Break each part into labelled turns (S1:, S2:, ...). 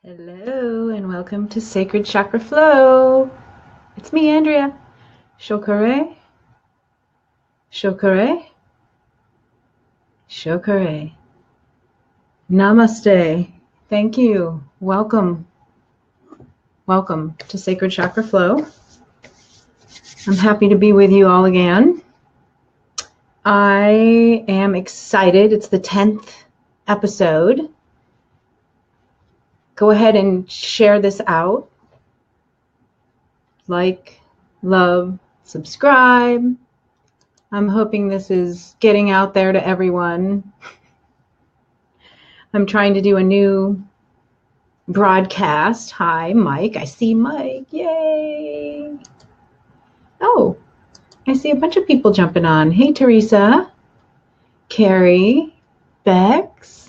S1: Hello and welcome to Sacred Chakra Flow. It's me, Andrea. Shokare, Shokare, Shokare. Namaste. Thank you. Welcome. Welcome to Sacred Chakra Flow. I'm happy to be with you all again. I am excited. It's the 10th episode. Go ahead and share this out. Like, love, subscribe. I'm hoping this is getting out there to everyone. I'm trying to do a new broadcast. Hi, Mike. I see Mike. Yay. Oh, I see a bunch of people jumping on. Hey, Teresa, Carrie, Bex.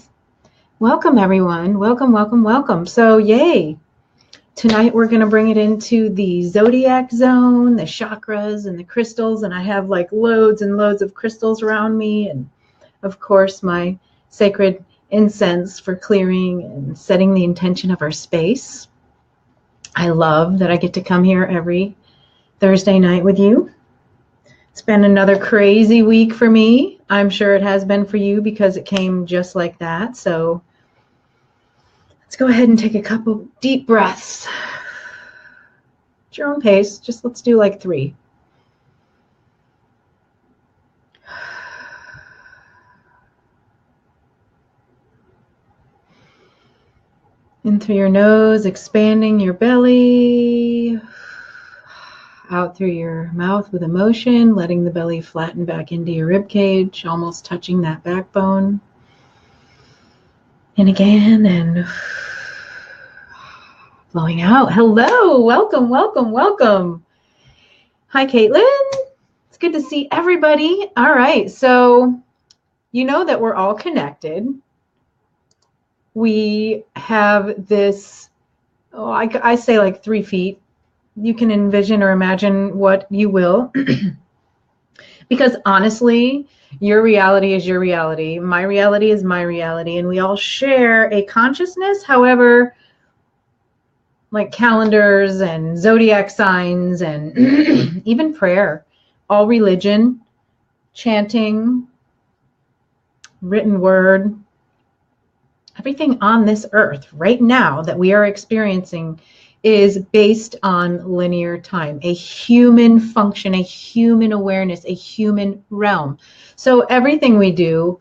S1: Welcome, everyone. Welcome, welcome, welcome. So, yay. Tonight, we're going to bring it into the zodiac zone, the chakras and the crystals. And I have like loads and loads of crystals around me. And, of course, my sacred incense for clearing and setting the intention of our space. I love that I get to come here every Thursday night with you. It's been another crazy week for me. I'm sure it has been for you because it came just like that. So let's go ahead and take a couple deep breaths. At your own pace. Just let's do like 3. In through your nose, expanding your belly. Out through your mouth with emotion, letting the belly flatten back into your rib cage, almost touching that backbone. And again, and blowing out. Hello, welcome, welcome, welcome. Hi, Caitlin. It's good to see everybody. All right, so you know that we're all connected. We have this, I say like 3 feet. You can envision or imagine what you will. Because honestly, your reality is your reality. My reality is my reality. And we all share a consciousness. However, like calendars and zodiac signs and even prayer, all religion, chanting, written word, everything on this earth right now that we are experiencing is based on linear time, a human function, a human awareness, a human realm. So everything we do,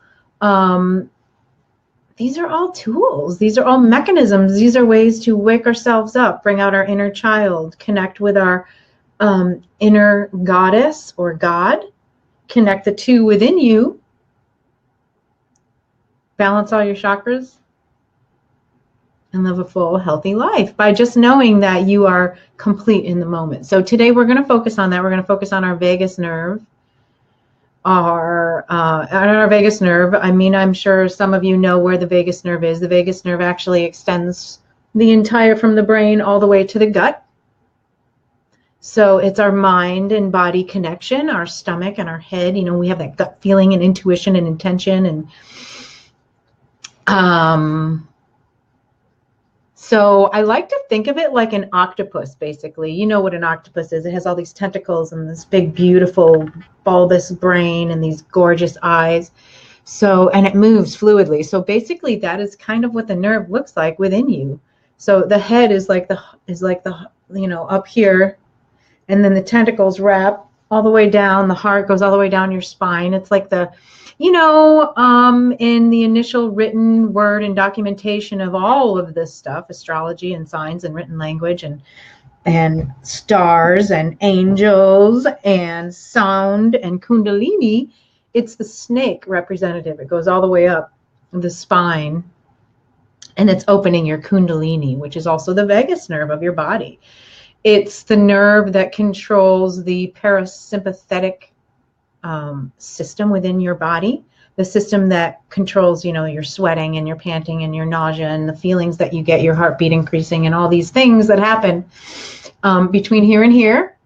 S1: these are all tools. These are all mechanisms. These are ways to wake ourselves up, bring out our inner child, connect with our inner goddess or God, connect the two within you, balance all your chakras, and live a full, healthy life by just knowing that you are complete in the moment. So today we're going to focus on that. We're going to focus on our vagus nerve. Our vagus nerve, I mean, I'm sure some of you know where the vagus nerve is. The vagus nerve actually extends the entire from the brain all the way to the gut. So it's our mind and body connection, our stomach and our head. You know, we have that gut feeling and intuition and intention and so I like to think of it like an octopus, basically. You know what an octopus is. It has all these tentacles and this big, beautiful, bulbous brain and these gorgeous eyes. So, and it moves fluidly. So basically that is kind of what the nerve looks like within you. So the head is like the, you know, up here, and then the tentacles wrap all the way down. The heart goes all the way down your spine. It's like the, you know, in the initial written word and documentation of all of this stuff, astrology and signs and written language and stars and angels and sound and kundalini, it's the snake representative. It goes all the way up the spine and it's opening your kundalini, which is also the vagus nerve of your body. It's the nerve that controls the parasympathetic system within your body, the system that controls, you know, your sweating and your panting and your nausea and the feelings that you get, your heartbeat increasing and all these things that happen between here and here,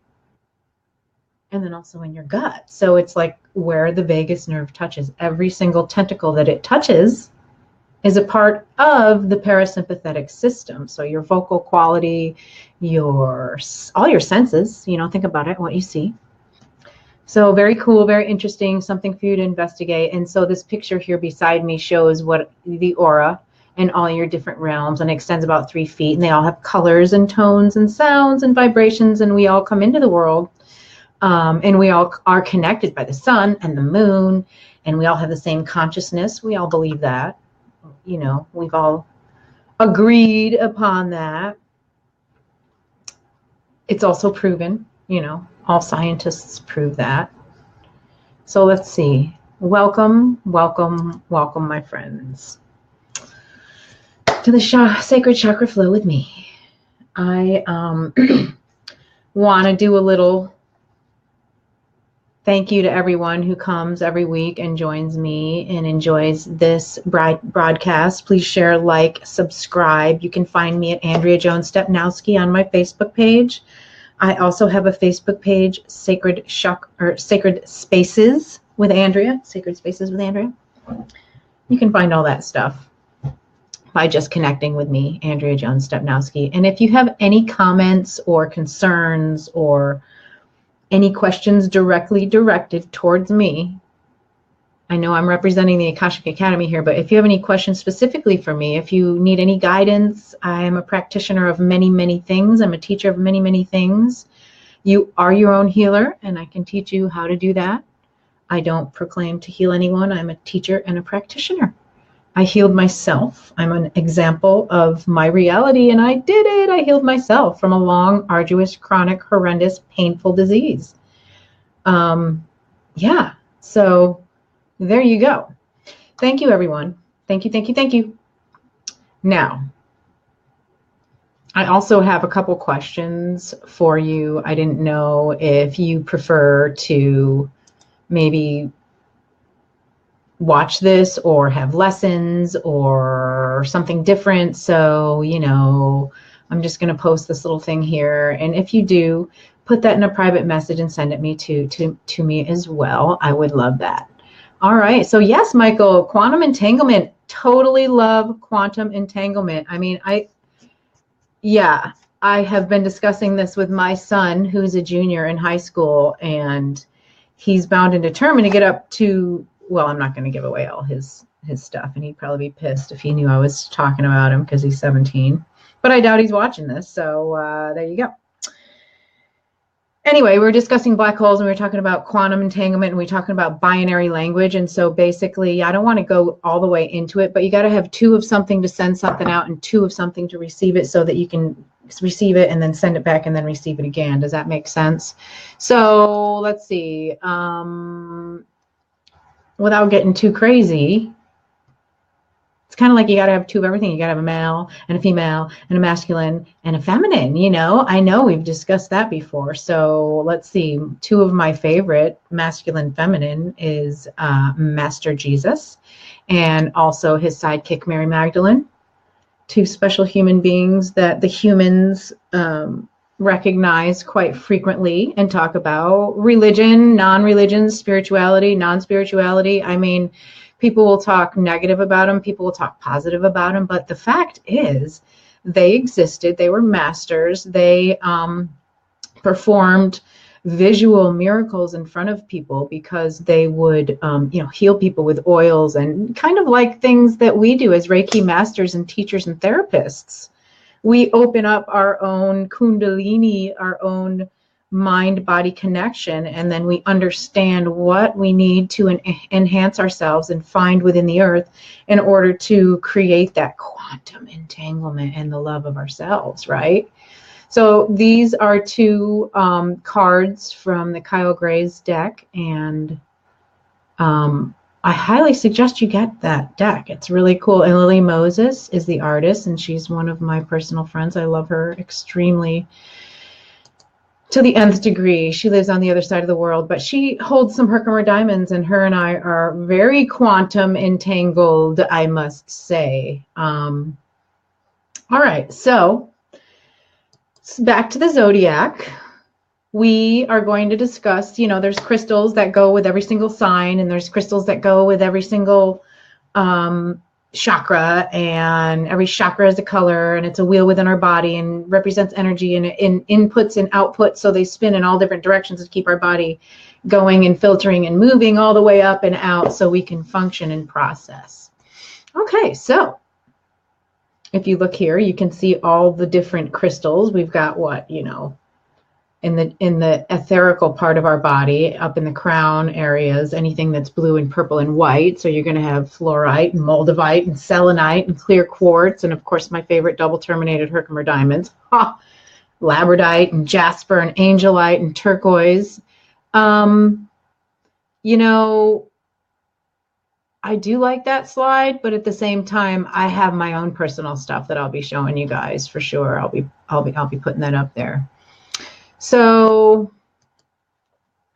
S1: and then also in your gut. So it's like where the vagus nerve touches. Every single tentacle that it touches is a part of the parasympathetic system. So your vocal quality, all your senses, think about it, what you see. So very cool, very interesting, something for you to investigate. And so this picture here beside me shows what the aura and all your different realms, and it extends about 3 feet, and they all have colors and tones and sounds and vibrations, and we all come into the world, and we all are connected by the sun and the moon, and we all have the same consciousness. We all believe that. We've all agreed upon that. It's also proven, all scientists prove that. So let's see. Welcome, welcome, welcome, my friends, to the Sacred Chakra Flow with me. I want to do a little thank you to everyone who comes every week and joins me and enjoys this broadcast. Please share, like, subscribe. You can find me at Andrea Jones Stepnowski on my Facebook page. I also have a Facebook page, Sacred Spaces with Andrea. Sacred Spaces with Andrea. You can find all that stuff by just connecting with me, Andrea Jones Stepnowski. And if you have any comments or concerns or any questions directly directed towards me, I know I'm representing the Akashic Academy here, but if you have any questions specifically for me, if you need any guidance, I am a practitioner of many, many things. I'm a teacher of many, many things. You are your own healer, and I can teach you how to do that. I don't proclaim to heal anyone. I'm a teacher and a practitioner. I healed myself. I'm an example of my reality, and I did it. I healed myself from a long, arduous, chronic, horrendous, painful disease. Yeah, so there you go. Thank you, everyone. Thank you, thank you, thank you. Now, I also have a couple questions for you. I didn't know if you prefer to maybe watch this or have lessons or something different. So, I'm just going to post this little thing here. And if you do, put that in a private message and send it to me as well. I would love that. All right. So yes, Michael, quantum entanglement. Totally love quantum entanglement. I mean, I have been discussing this with my son, who's a junior in high school, and he's bound and determined to get up to, well, I'm not going to give away all his stuff, and he'd probably be pissed if he knew I was talking about him because he's 17. But I doubt he's watching this. So there you go. Anyway, we were discussing black holes, and we were talking about quantum entanglement, and we were talking about binary language. And so basically, I don't want to go all the way into it, but you got to have 2 of something to send something out and 2 of something to receive it, so that you can receive it and then send it back and then receive it again. Does that make sense? So let's see. Without getting too crazy, it's kind of like you got to have 2 of everything. You got to have a male and a female and a masculine and a feminine. I know we've discussed that before. So let's see. 2 of my favorite masculine feminine is Master Jesus and also his sidekick, Mary Magdalene. 2 special human beings that the humans recognize quite frequently and talk about. Religion, non-religion, spirituality, non-spirituality. I mean, people will talk negative about them. People will talk positive about them. But the fact is, they existed. They were masters. They performed visual miracles in front of people because they would, heal people with oils and kind of like things that we do as Reiki masters and teachers and therapists. We open up our own Kundalini, our own mind-body connection, and then we understand what we need to enhance ourselves and find within the earth in order to create that quantum entanglement and the love of ourselves, right? So these are 2 cards from the Kyle Gray's deck, and I highly suggest you get that deck. It's really cool. And Lily Moses is the artist, and she's one of my personal friends. I love her extremely to the nth degree. She lives on the other side of the world, but she holds some Herkimer diamonds, and her and I are very quantum entangled, I must say. All right, so back to the zodiac. We are going to discuss, there's crystals that go with every single sign, and there's crystals that go with every single chakra, and every chakra is a color, and it's a wheel within our body and represents energy and in inputs and outputs. So they spin in all different directions to keep our body going and filtering and moving all the way up and out so we can function and process. Okay, so if you look here, you can see all the different crystals. We've got what, you know, in the etherical part of our body, up in the crown areas, anything that's blue and purple and white. So you're going to have fluorite and moldavite and selenite and clear quartz, and of course my favorite, double terminated Herkimer diamonds, labradite and jasper and angelite and turquoise. You know, I do like that slide, but at the same time, I have my own personal stuff that I'll be showing you guys for sure. I'll be putting that up there. So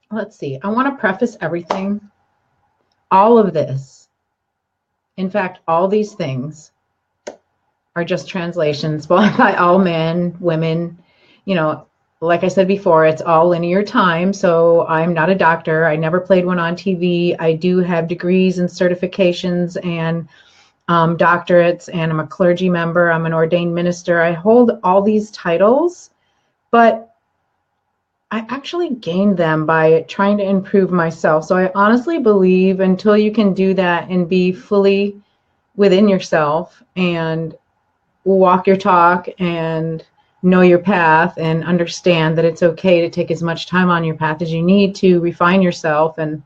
S1: let's see. I want to preface everything. All of this, in fact, all these things are just translations by all men, women. You know, like I said before, it's all linear time. So I'm not a doctor. I never played one on TV. I do have degrees and certifications and doctorates, and I'm a clergy member. I'm an ordained minister. I hold all these titles, but I actually gained them by trying to improve myself. So I honestly believe until you can do that and be fully within yourself and walk your talk and know your path and understand that it's okay to take as much time on your path as you need to refine yourself and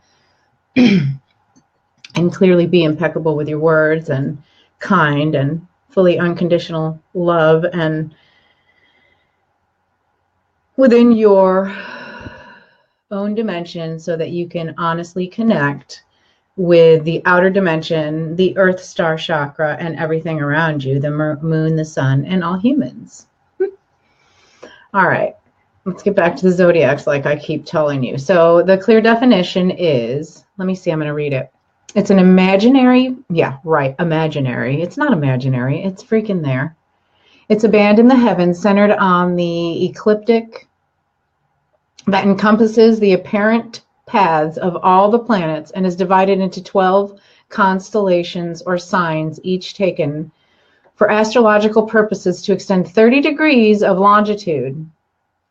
S1: and clearly be impeccable with your words and kind and fully unconditional love and within your own dimension so that you can honestly connect with the outer dimension, the earth, star chakra, and everything around you, the moon, the sun, and all humans. All right, let's get back to the zodiacs like I keep telling you. So the clear definition is, let me see, I'm going to read it. It's an imaginary, yeah, right, imaginary. It's not imaginary, it's freaking there. It's a band in the heavens centered on the ecliptic that encompasses the apparent paths of all the planets and is divided into 12 constellations or signs, each taken for astrological purposes to extend 30 degrees of longitude.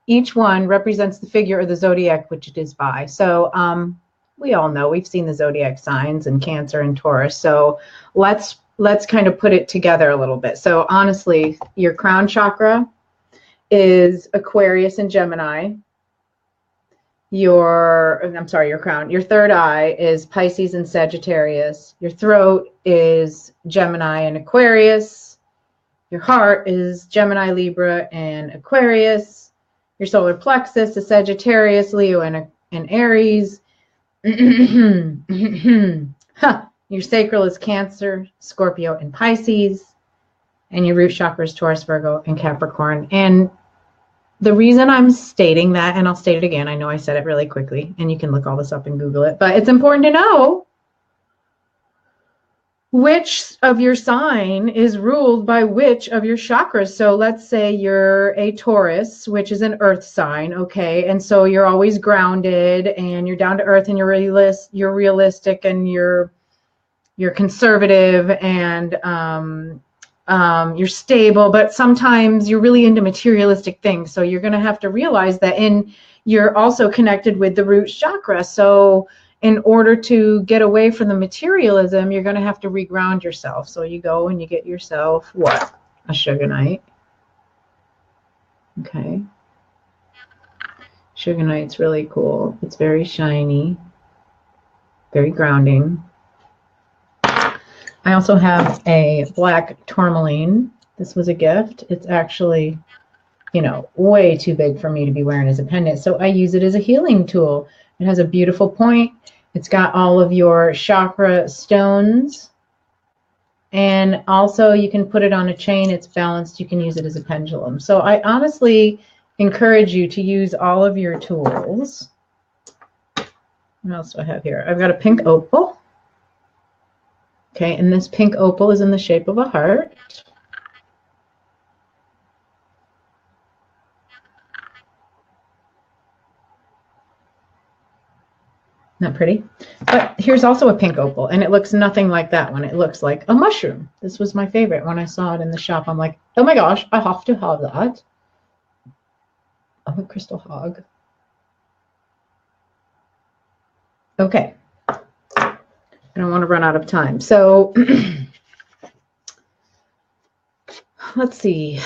S1: Each one represents the figure of the zodiac which it is by. So we all know, we've seen the zodiac signs in Cancer and Taurus. So let's kind of put it together a little bit. So honestly, your crown chakra is Aquarius and Gemini. Your crown, your third eye is Pisces and Sagittarius. Your throat is Gemini and Aquarius. Your heart is Gemini, Libra, and Aquarius. Your solar plexus is Sagittarius, Leo, and Aries. Your sacral is Cancer, Scorpio, and Pisces. And your root chakra is Taurus, Virgo, and Capricorn. And the reason I'm stating that, and I'll state it again, I know I said it really quickly, and you can look all this up and Google it, but it's important to know which of your sign is ruled by which of your chakras. So let's say you're a Taurus, which is an earth sign, okay? And so you're always grounded and you're down to earth and you're realistic and you're conservative and you're stable, but sometimes you're really into materialistic things. So you're going to have to realize that you're also connected with the root chakra. So in order to get away from the materialism, you're going to have to reground yourself. So you go and you get yourself what? A sugarnite. Okay. Sugarnite's really cool. It's very shiny, very grounding. I also have a black tourmaline. This was a gift. It's actually, you know, way too big for me to be wearing as a pendant. So I use it as a healing tool. It has a beautiful point. It's got all of your chakra stones. And also you can put it on a chain. It's balanced. You can use it as a pendulum. So I honestly encourage you to use all of your tools. What else do I have here? I've got a pink opal. Okay, and this pink opal is in the shape of a heart. Isn't that pretty? But here's also a pink opal, and it looks nothing like that one. It looks like a mushroom. This was my favorite when I saw it in the shop. I'm like, oh my gosh, I have to have that. Oh, a crystal hog. Okay. I don't want to run out of time. So let's see.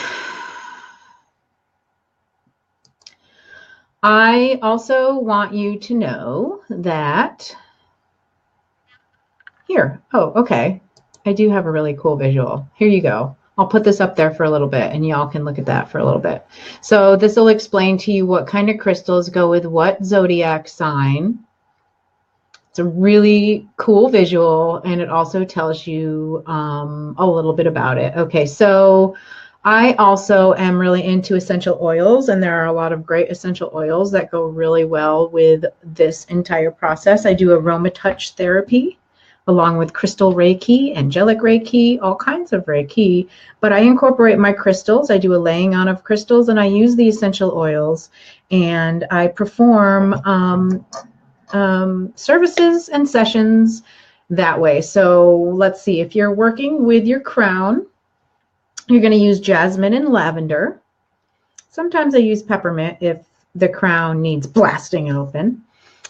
S1: I also want you to know that here. Oh, okay. I do have a really cool visual. Here you go. I'll put this up there for a little bit and y'all can look at that for a little bit. So this will explain to you what kind of crystals go with what zodiac sign. It's a really cool visual, and it also tells you a little bit about it. Okay, so I also am really into essential oils, and there are a lot of great essential oils that go really well with this entire process. I do aroma touch therapy along with crystal Reiki, angelic Reiki, all kinds of Reiki, but I incorporate my crystals. I do a laying on of crystals, and I use the essential oils, and I perform services and sessions that way. So let's see, if you're working with your crown, you're going to use jasmine and lavender. Sometimes I use peppermint if the crown needs blasting open.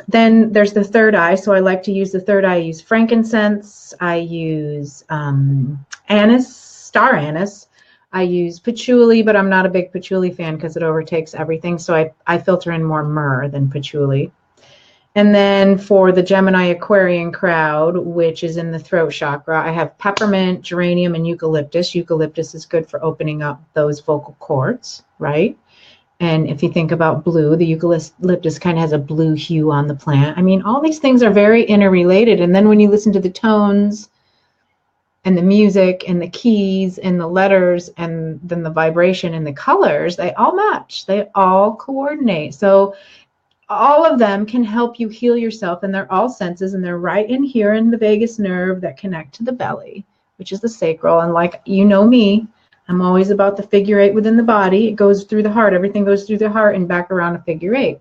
S1: Then there's the third eye. So I like to use the third eye. I use frankincense. I use anise, star anise. I use patchouli, but I'm not a big patchouli fan because it overtakes everything. So I filter in more myrrh than patchouli. And then for the Gemini Aquarian crowd, which is in the throat chakra, I have peppermint, geranium, and eucalyptus. Eucalyptus is good for opening up those vocal cords, right? And if you think about blue, the eucalyptus kind of has a blue hue on the plant. I mean, all these things are very interrelated. And then when you listen to the tones and the music and the keys and the letters and then the vibration and the colors, they all match. They all coordinate. So all of them can help you heal yourself, and they're all senses, and they're right in here in the vagus nerve that connect to the belly, which is the sacral. And like, you know me, I'm always about the figure eight within the body. It goes through the heart. Everything goes through the heart and back around a figure eight.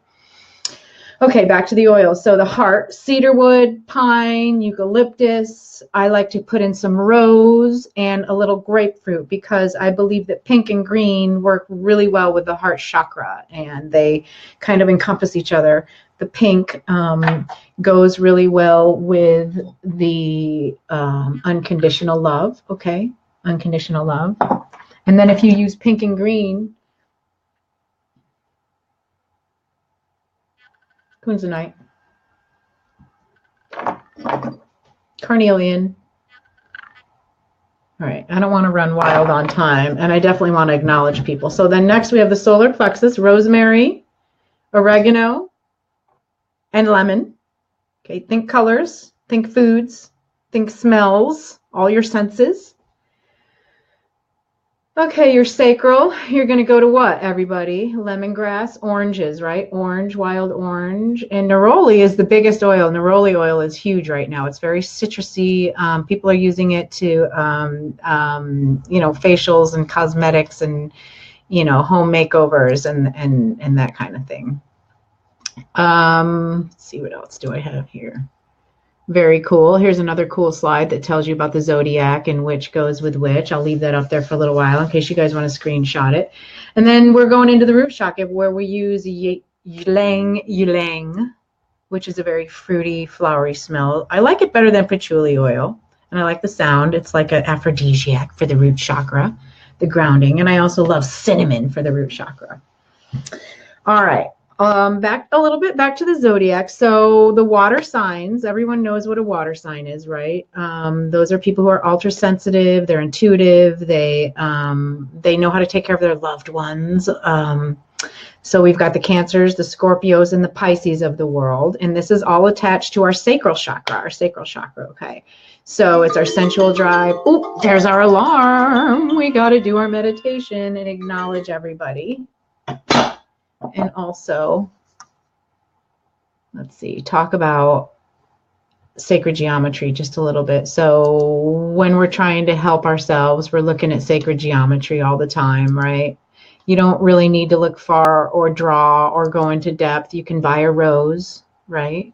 S1: Okay, back to the oils. So the heart, cedarwood, pine, eucalyptus. I like to put in some rose and a little grapefruit because I believe that pink and green work really well with the heart chakra, and they kind of encompass each other. The pink goes really well with the unconditional love, okay? Unconditional love. And then if you use pink and green, Kunzanite, carnelian. All right, I don't want to run wild on time, and I definitely want to acknowledge people. So then next we have the solar plexus, rosemary, oregano, and lemon. Okay, think colors, think foods, think smells, all your senses. Okay, your sacral, you're going to go to what, everybody? Lemongrass, oranges, right? Orange, wild orange. And neroli is the biggest oil. Neroli oil is huge right now. It's very citrusy. People are using it to, you know, facials and cosmetics and, you know, home makeovers and that kind of thing. Let's see, what else do I have here? Very cool. Here's another cool slide that tells you about the zodiac and which goes with which. I'll leave that up there for a little while in case you guys want to screenshot it. And then we're going into the root chakra where we use ylang ylang, which is a very fruity, flowery smell. I like it better than patchouli oil, and I like the sound. It's like an aphrodisiac for the root chakra, the grounding. And I also love cinnamon for the root chakra. All right. Back a little bit back to the zodiac. So the water signs, everyone knows what a water sign is, right? Those are people who are ultra sensitive. They're intuitive. They know how to take care of their loved ones. So we've got the Cancers, the Scorpios, and the Pisces of the world, and this is all attached to our sacral chakra. Our sacral chakra. Okay. So it's our sensual drive. Oh, there's our alarm. We got to do our meditation and acknowledge everybody. And also, let's see, talk about sacred geometry just a little bit. So when we're trying to help ourselves, we're looking at sacred geometry all the time, right? You don't really need to look far or draw or go into depth. You can buy a rose, right?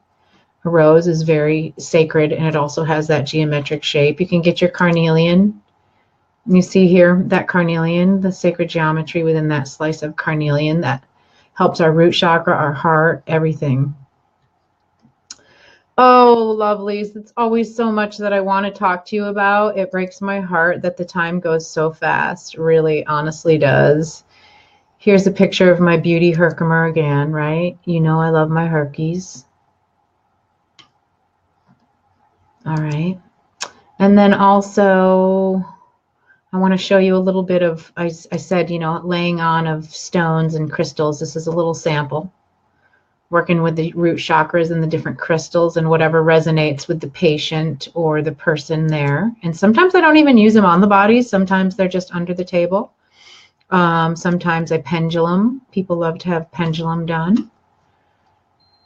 S1: A rose is very sacred, and it also has that geometric shape. You can get your carnelian. You see here that carnelian, the sacred geometry within that slice of carnelian that helps our root chakra, our heart, everything. Oh, lovelies, it's always so much that I want to talk to you about. It breaks my heart that the time goes so fast. Really, honestly does. Here's a picture of my beauty Herkimer again, right? You know I love my Herkies. All right. And then also, I want to show you a little bit of, I said, you know, laying on of stones and crystals. This is a little sample, working with the root chakras and the different crystals and whatever resonates with the patient or the person there. And sometimes I don't even use them on the body. Sometimes they're just under the table. Sometimes I pendulum. People love to have pendulum done.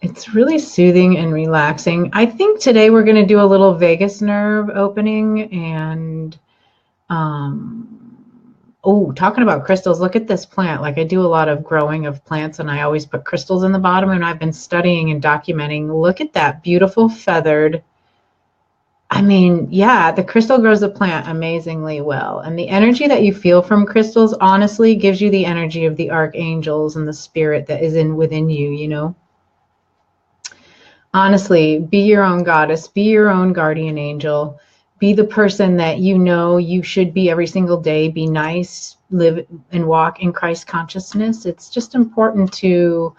S1: It's really soothing and relaxing. I think today we're going to do a little vagus nerve opening and oh, talking about crystals, look at this plant. Like I do a lot of growing of plants and I always put crystals in the bottom, and I've been studying and documenting. Look at that beautiful feathered. I mean, yeah, the crystal grows the plant amazingly well. And the energy that you feel from crystals honestly gives you the energy of the archangels and the spirit that is within you, you know. Honestly, be your own goddess, be your own guardian angel, be the person that you know you should be every single day. Be nice, live and walk in Christ consciousness. It's just important to